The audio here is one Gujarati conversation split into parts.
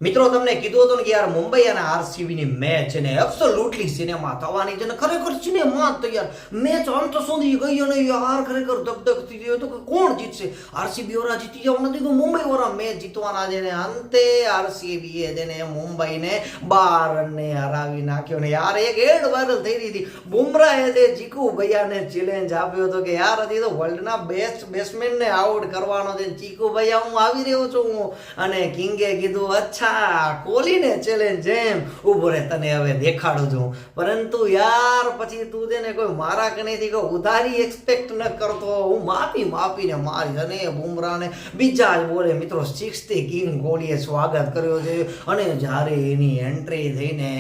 મિત્રો તમને કીધું હતું ને કે યાર મુંબઈ અને આરસીબી ની મેચ છે ને એબ્સોલ્યુટલી સિનેમા થવાની છે ને ખરેખર સિનેમા તો યાર મેચ અંત સુધી ગઈ અને યાર ખરેખર ધક થઈ ગયો તો કે કોણ જીતશે આરસીબી વાળા જીતી જવાના નથી તો મુંબઈ વાળા મેચ જીતવાના છે ને અંતે આરસીબી એ તેને મુંબઈને 12 રનને હરાવી નાખ્યો ને યાર એક એડ વાયરલ થઈ રહી હતી બુમરાહે તે ચીકુ ભૈયાને ચેલેન્જ આપ્યો હતો કે યાર હજી તો વર્લ્ડના બેસ્ટ બેટ્સમેનને આઉટ કરવાનો છે ચીકુ ભૈયા હું આવી રહ્યો છું અને કિંગે કીધું અચ્છા કોહલીને ચેલેન્જ એમ ઉભો રે તને હવે દેખાડું છું પરંતુ યાર પછી તું છે ને કોઈ મારા કનેથી કોઈ ઉધારી એક્સપેક્ટ ન કરતો હું માપીને મારીશ અને બુમરાહને બીજા જ બોલે મિત્રો 60 કિંગ કોહલીએ સ્વાગત કર્યો છે અને જ્યારે એની એન્ટ્રી થઈને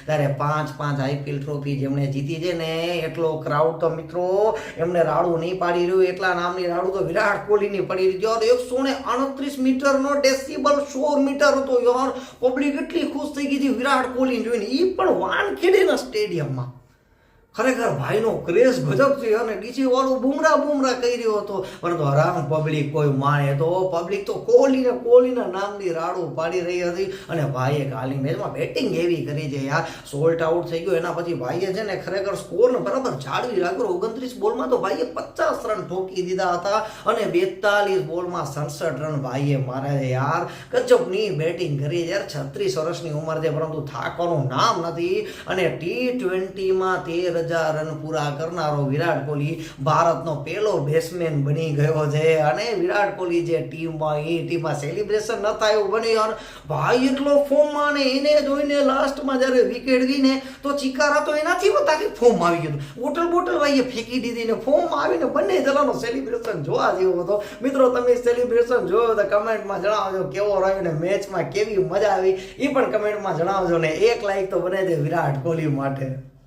ત્યારે 5 આઈપીએલ ટ્રોફી જેમણે જીતી છે ને એટલો ક્રાઉડ તો મિત્રો એમને રાડું નહીં પાડી રહ્યું એટલા નામની રાડું તો વિરાટ કોહલીની પડી રહી યાર 138 મીટરનો ડેસિબલ 100 મીટર હતો યાર પબ્લિક એટલી ખુશ થઈ ગઈ હતી વિરાટ કોહલી જોઈને એ પણ વાનખેડેના સ્ટેડિયમમાં ખરેખર ભાઈનો ક્રેઝ ગજબ છે અને ડીસી વાળું બુમરા કહી રહ્યો હતો પરંતુ આરામ પબ્લિક કોઈ માને તો પબ્લિક તો કોહલીના નામની રાડું પાડી રહી હતી અને ભાઈએ કાલની મેચમાં બેટિંગ એવી કરી છે યાર સોલ્ટ આઉટ થઈ ગયો એના પછી ભાઈએ છે ને ખરેખર સ્કોરને બરાબર જાળવી રાખ્યો 29 બોલમાં તો ભાઈએ 50 રન ઠોકી દીધા હતા અને 42 બોલમાં 67 રન ભાઈએ માર્યા છે યાર ગજબની બેટિંગ કરી યાર 36 વર્ષની ઉંમર છે પરંતુ થાકવાનું નામ નથી અને T20માં 13,000 રન પૂરા કરનારો વિરાટ કોહલી ભારતનો પહેલો બેટ્સમેન બની ગયો છે અને વિરાટ કોહલી જે ટીમમાં સેલિબ્રેશન ન થાય એવું બની અને ભાઈ એટલો ફોર્મમાં ને એને જોઈને લાસ્ટમાં જ્યારે વિકેટ ગઈ ને તો ચિકારા તો એનાથી તાકી ફોર્મ આવી ગયું બોટલ ભાઈએ ફેંકી દીધી ને ફોર્મમાં આવીને બંને જણાનો સેલિબ્રેશન જોવા જેવો હતો મિત્રો તમે સેલિબ્રેશન જોયો તો કમેન્ટમાં જણાવજો કેવો રહ્યો ને મેચમાં કેવી મજા આવી એ પણ કમેન્ટમાં જણાવજો ને એક લાઈક તો બને છે વિરાટ કોહલી માટે।